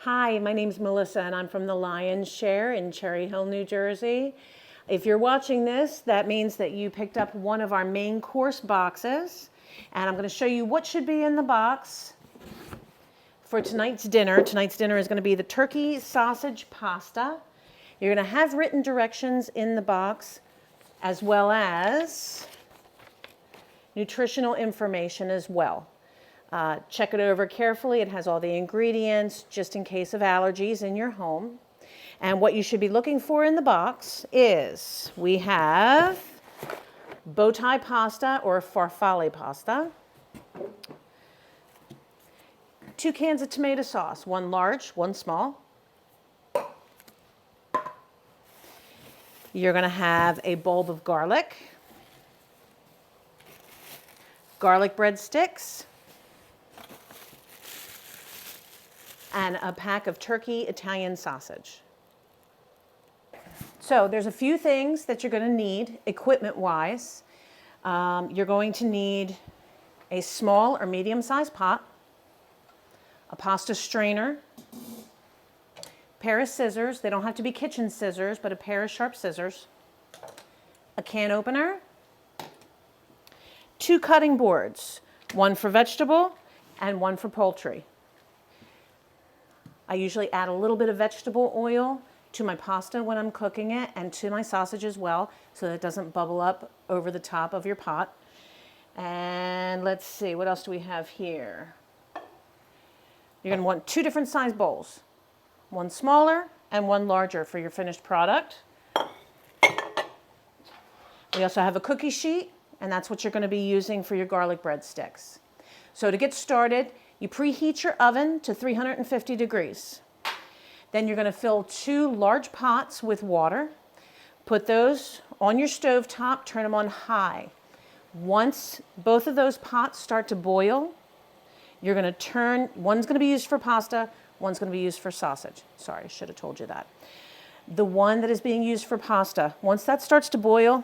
Hi, my name's Melissa and I'm from the Lion's Share in Cherry Hill, New Jersey. If you're watching this, that means that you picked up one of our main course boxes, and I'm going to show you what should be in the box for tonight's dinner. Tonight's dinner is going to be the turkey sausage pasta. You're going to have written directions in the box as well as nutritional information as well. Check it over carefully. It has all the ingredients just in case of allergies in your home. And what you should be looking for in the box is we have bow tie pasta or farfalle pasta, 2 cans of tomato sauce, 1 large, 1 small. You're going to have a bulb of garlic breadsticks, and a pack of turkey Italian sausage. So there's a few things that you're going to need equipment-wise. You're going to need a small or medium-sized pot, a pasta strainer, a pair of scissors. They don't have to be kitchen scissors, but a pair of sharp scissors, a can opener, 2 cutting boards, 1 for vegetable and 1 for poultry. I usually add a little bit of vegetable oil to my pasta when I'm cooking it and to my sausage as well so that it doesn't bubble up over the top of your pot. And let's see, what else do we have here? You're going to want 2 different size bowls, 1 smaller and 1 larger for your finished product. We also have a cookie sheet, and that's what you're going to be using for your garlic breadsticks. So to get started, you preheat your oven to 350 degrees. Then you're going to fill 2 large pots with water. Put those on your stove top, turn them on high. Once both of those pots start to boil, you're going to turn, one's going to be used for pasta, one's going to be used for sausage. Sorry, I should have told you that. The one that is being used for pasta, once that starts to boil,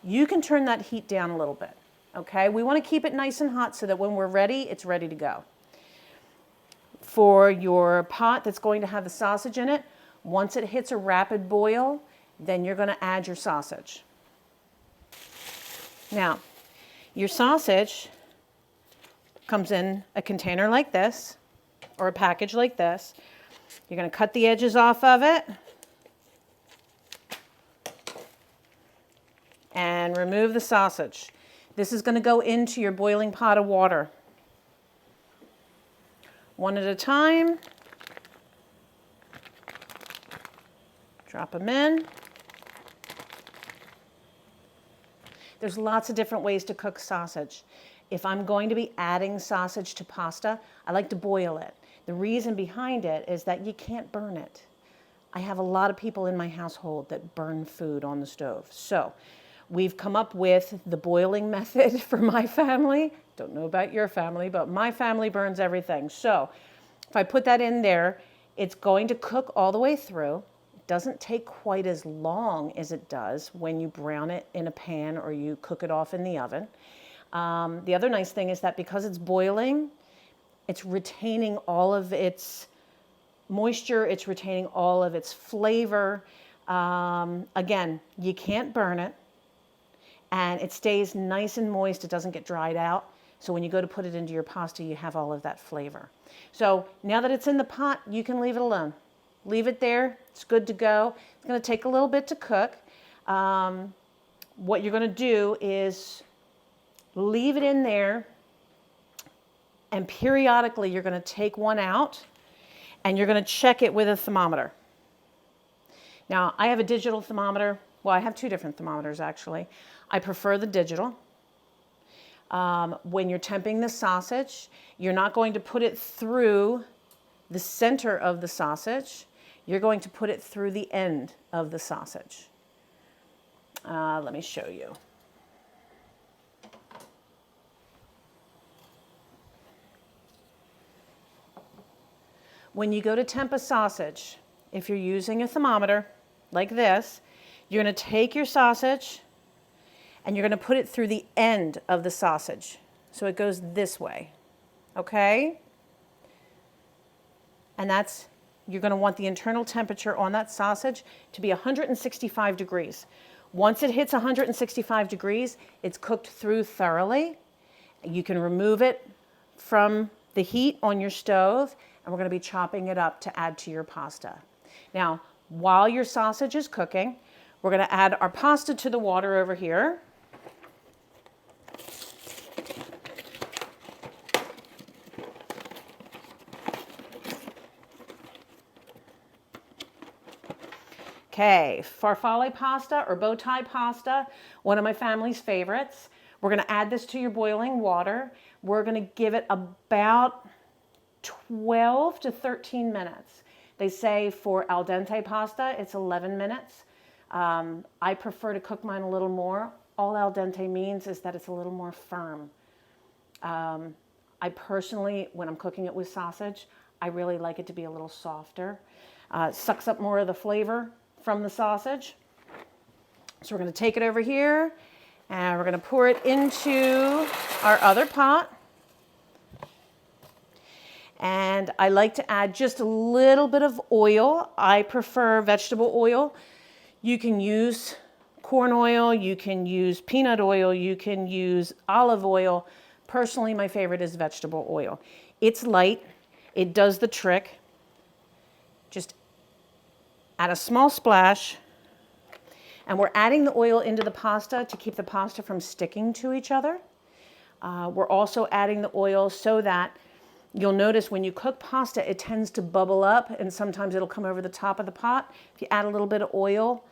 you can turn that heat down a little bit. Okay, we want to keep it nice and hot so that when we're ready, it's ready to go. For your pot that's going to have the sausage in it, once it hits a rapid boil, then you're going to add your sausage. Now, your sausage comes in a container like this, or a package like this. You're going to cut the edges off of it and remove the sausage. This is going to go into your boiling pot of water. One at a time. Drop them in. There's lots of different ways to cook sausage. If I'm going to be adding sausage to pasta, I like to boil it. The reason behind it is that you can't burn it. I have a lot of people in my household that burn food on the stove. So we've come up with the boiling method for my family. Don't know about your family, but my family burns everything. So if I put that in there, it's going to cook all the way through. It doesn't take quite as long as it does when you brown it in a pan or you cook it off in the oven. The other nice thing is that because it's boiling, it's retaining all of its moisture, it's retaining all of its flavor. Again, you can't burn it, and it stays nice and moist. It doesn't get dried out. So when you go to put it into your pasta, you have all of that flavor. So now that it's in the pot, you can leave it alone. Leave it there. It's good to go. It's going to take a little bit to cook. What you're going to do is leave it in there, and periodically you're going to take one out and you're going to check it with a thermometer. Now, I have a digital thermometer. Well, I have 2 different thermometers actually. I prefer the digital. When you're temping the sausage, you're not going to put it through the center of the sausage. You're going to put it through the end of the sausage. Let me show you. When you go to temp a sausage, if you're using a thermometer like this, you're going to take your sausage and you're going to put it through the end of the sausage. So it goes this way, okay? And that's you're going to want the internal temperature on that sausage to be 165 degrees. Once it hits 165 degrees, it's cooked through thoroughly. You can remove it from the heat on your stove, and we're going to be chopping it up to add to your pasta. Now, while your sausage is cooking, we're going to add our pasta to the water over here. Okay, farfalle pasta or bow tie pasta, one of my family's favorites. We're going to add this to your boiling water. We're going to give it about 12 to 13 minutes. They say for al dente pasta, it's 11 minutes. I prefer to cook mine a little more. All al dente means is that it's a little more firm. I personally, when I'm cooking it with sausage, I really like it to be a little softer. Sucks up more of the flavor from the sausage. So we're going to take it over here and we're going to pour it into our other pot. And I like to add just a little bit of oil. I prefer vegetable oil. You can use corn oil, you can use peanut oil, you can use olive oil. Personally, my favorite is vegetable oil. It's light, it does the trick. Just add a small splash, and we're adding the oil into the pasta to keep the pasta from sticking to each other. We're also adding the oil so that you'll notice when you cook pasta, it tends to bubble up and sometimes it'll come over the top of the pot. If you add a little bit of oil,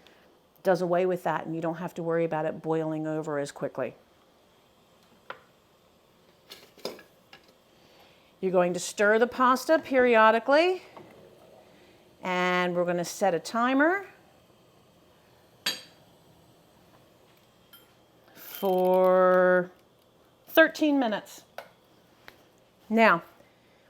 it does away with that and you don't have to worry about it boiling over as quickly. You're going to stir the pasta periodically. And we're going to set a timer for 13 minutes. Now,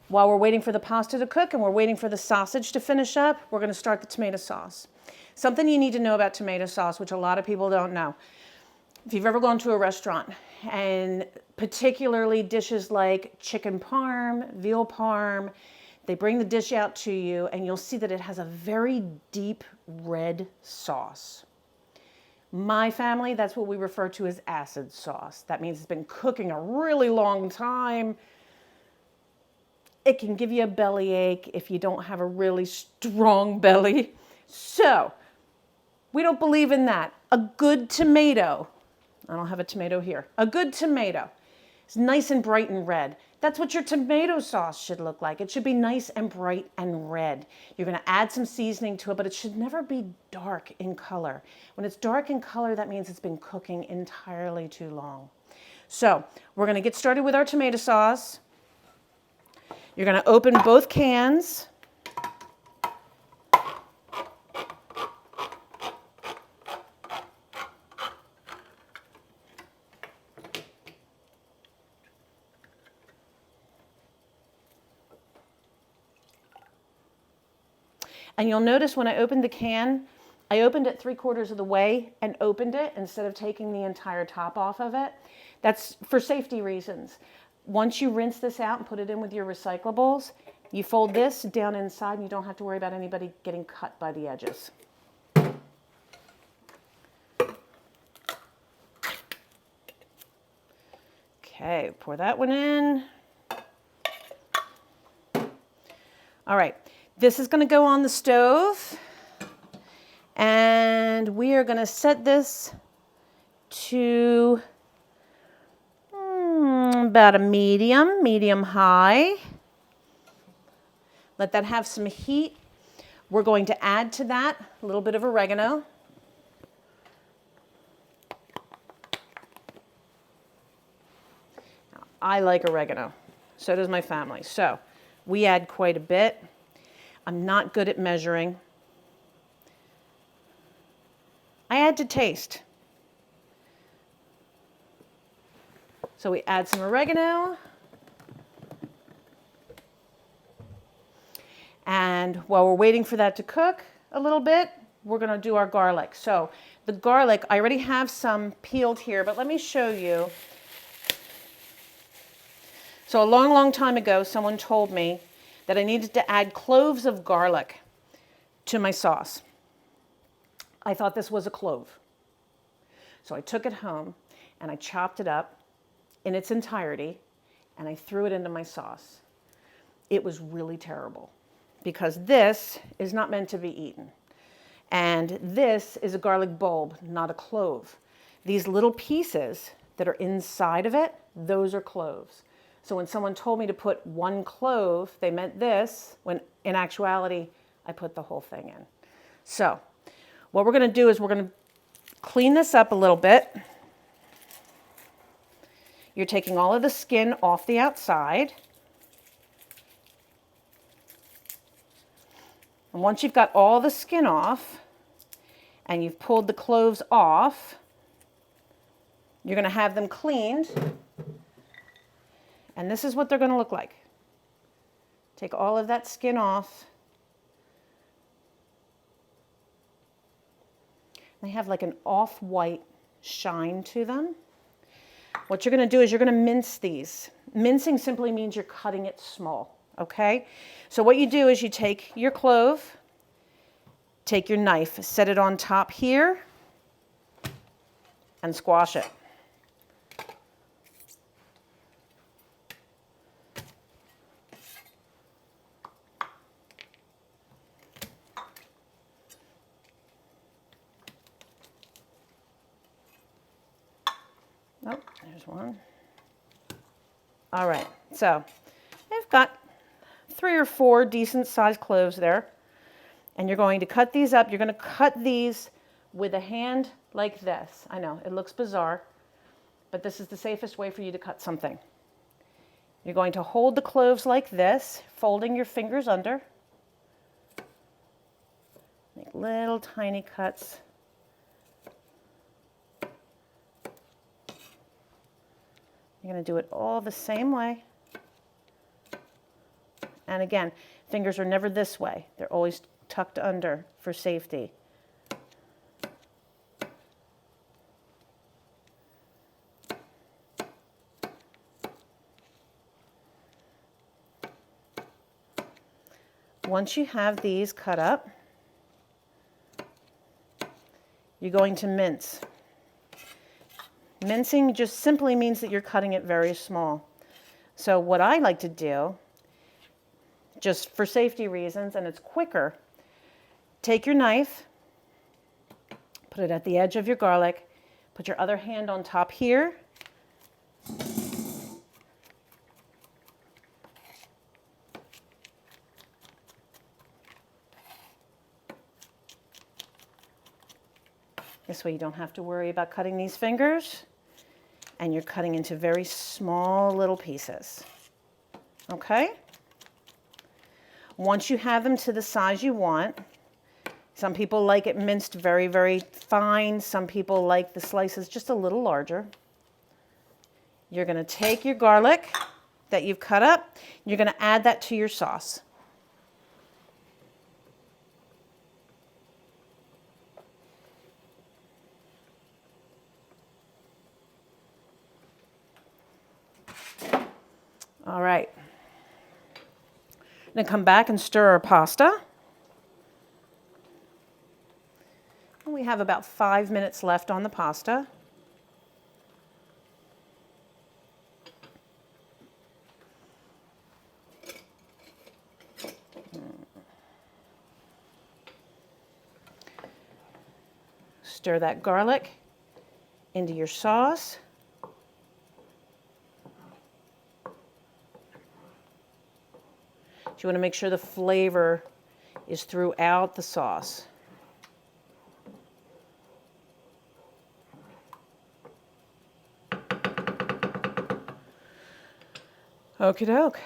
while we're waiting for the pasta to cook and we're waiting for the sausage to finish up, we're going to start the tomato sauce. Something you need to know about tomato sauce, which a lot of people don't know. If you've ever gone to a restaurant, and particularly dishes like chicken parm, veal parm, they bring the dish out to you and you'll see that it has a very deep red sauce. My family, that's what we refer to as acid sauce. That means it's been cooking a really long time. It can give you a bellyache if you don't have a really strong belly. So, we don't believe in that. A good tomato, I don't have a tomato here, a good tomato is nice and bright and red. That's what your tomato sauce should look like. It should be nice and bright and red. You're going to add some seasoning to it, but it should never be dark in color. When it's dark in color, that means it's been cooking entirely too long. So we're going to get started with our tomato sauce. You're going to open both cans. And you'll notice when I opened the can, I opened it 3/4 of the way and opened it instead of taking the entire top off of it. That's for safety reasons. Once you rinse this out and put it in with your recyclables, you fold this down inside and you don't have to worry about anybody getting cut by the edges. Okay, pour that one in. All right. This is going to go on the stove, and we are going to set this to about a medium high. Let that have some heat. We're going to add to that a little bit of oregano. I like oregano. So does my family. So we add quite a bit. I'm not good at measuring. I add to taste. So we add some oregano. And while we're waiting for that to cook a little bit, we're going to do our garlic. So the garlic, I already have some peeled here, but let me show you. So a long time ago, someone told me that I needed to add cloves of garlic to my sauce. I thought this was a clove. So I took it home and I chopped it up in its entirety and I threw it into my sauce. It was really terrible because this is not meant to be eaten. And this is a garlic bulb, not a clove. These little pieces that are inside of it, those are cloves. So when someone told me to put 1 clove, they meant this, when in actuality, I put the whole thing in. So what we're going to do is we're going to clean this up a little bit. You're taking all of the skin off the outside. And once you've got all the skin off and you've pulled the cloves off, you're going to have them cleaned. And this is what they're going to look like. Take all of that skin off. They have like an off-white shine to them. What you're going to do is you're going to mince these. Mincing simply means you're cutting it small, okay? So what you do is you take your clove, take your knife, set it on top here, and squash it. Oh, there's one. All right, so I've got 3 or 4 decent sized cloves there. And you're going to cut these up. You're going to cut these with a hand like this. I know, it looks bizarre, but this is the safest way for you to cut something. You're going to hold the cloves like this, folding your fingers under. Make little tiny cuts. You're going to do it all the same way. And again, fingers are never this way. They're always tucked under for safety. Once you have these cut up, you're going to mince. Mincing just simply means that you're cutting it very small. So what I like to do, just for safety reasons, and it's quicker, take your knife, put it at the edge of your garlic, put your other hand on top here, this way you don't have to worry about cutting these fingers, and you're cutting into very small little pieces. Okay? Once you have them to the size you want, some people like it minced very, very fine. Some people like the slices just a little larger. You're going to take your garlic that you've cut up, you're going to add that to your sauce. All right. I'm going to come back and stir our pasta. And we have about 5 minutes left on the pasta. Stir that garlic into your sauce. You want to make sure the flavor is throughout the sauce. Okie doke.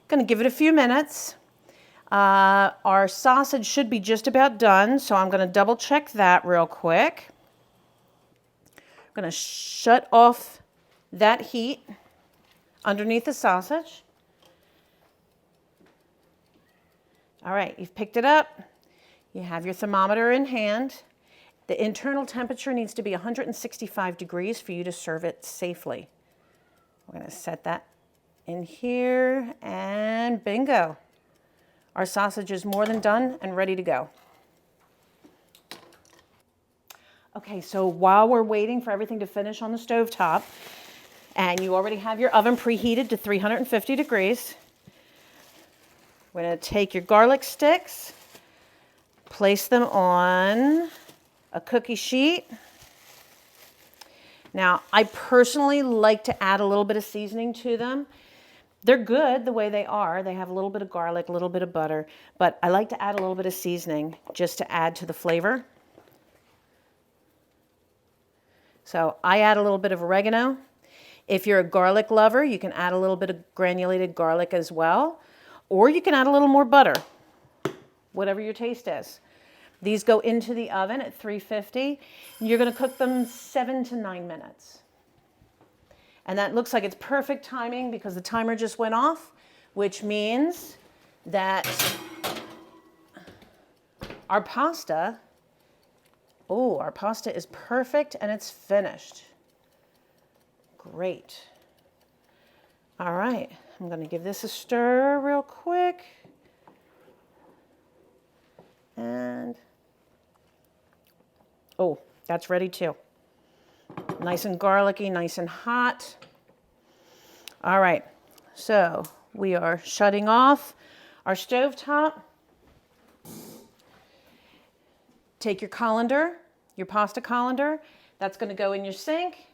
Going to give it a few minutes. Our sausage should be just about done, so I'm going to double check that real quick. I'm going to shut off that heat underneath the sausage. All right, you've picked it up. You have your thermometer in hand. The internal temperature needs to be 165 degrees for you to serve it safely. We're going to set that in here, and bingo. Our sausage is more than done and ready to go. Okay, so while we're waiting for everything to finish on the stovetop, and you already have your oven preheated to 350 degrees, we're going to take your garlic sticks, place them on a cookie sheet. Now, I personally like to add a little bit of seasoning to them. They're good the way they are. They have a little bit of garlic, a little bit of butter, but I like to add a little bit of seasoning just to add to the flavor. So I add a little bit of oregano. If you're a garlic lover, you can add a little bit of granulated garlic as well, or you can add a little more butter, whatever your taste is. These go into the oven at 350. You're going to cook them 7 to 9 minutes. And that looks like it's perfect timing because the timer just went off, which means that our pasta is perfect and it's finished. Great. All right, I'm going to give this a stir real quick. And, oh, that's ready too. Nice and garlicky, nice and hot. All right, so we are shutting off our stovetop. Take your colander, your pasta colander. That's going to go in your sink.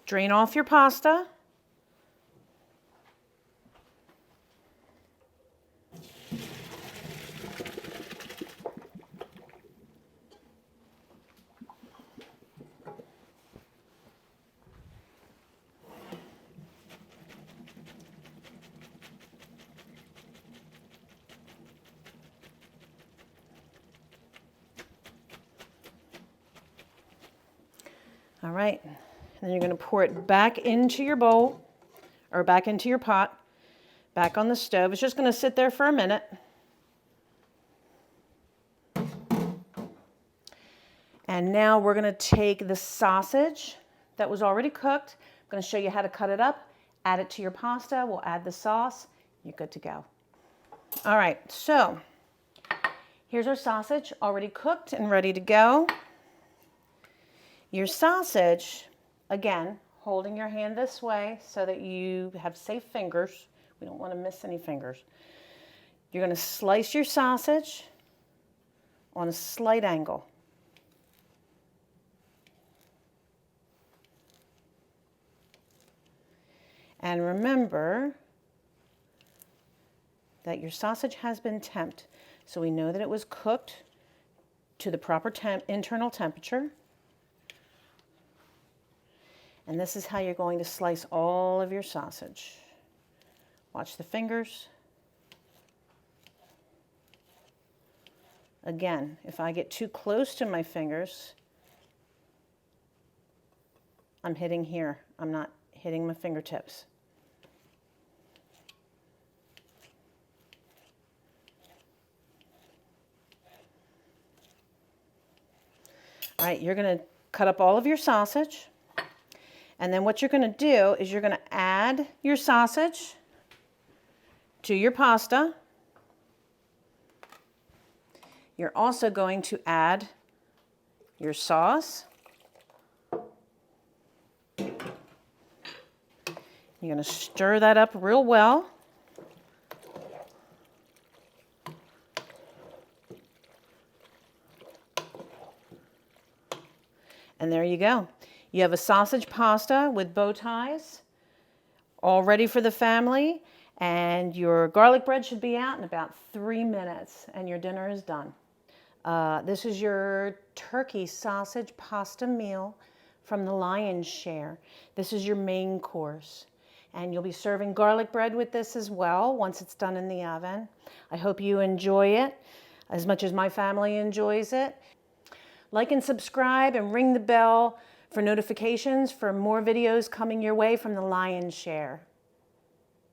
Drain off your pasta. All right, and then you're going to pour it back into your bowl, or back into your pot, back on the stove. It's just going to sit there for a minute. And now we're going to take the sausage that was already cooked. I'm going to show you how to cut it up, add it to your pasta. We'll add the sauce. You're good to go. All right, so here's our sausage already cooked and ready to go. Your sausage, again, holding your hand this way so that you have safe fingers. We don't want to miss any fingers. You're going to slice your sausage on a slight angle. And remember that your sausage has been temped, so we know that it was cooked to the proper internal temperature. And this is how you're going to slice all of your sausage. Watch the fingers. Again, if I get too close to my fingers, I'm hitting here. I'm not hitting my fingertips. All right, you're going to cut up all of your sausage. And then what you're going to do is you're going to add your sausage to your pasta. You're also going to add your sauce. You're going to stir that up real well. And there you go. You have a sausage pasta with bow ties, all ready for the family, and your garlic bread should be out in about 3 minutes, and your dinner is done. This is your turkey sausage pasta meal from the Lion's Share. This is your main course, and you'll be serving garlic bread with this as well once it's done in the oven. I hope you enjoy it as much as my family enjoys it. Like and subscribe and ring the bell for notifications for more videos coming your way from the Lion's Share.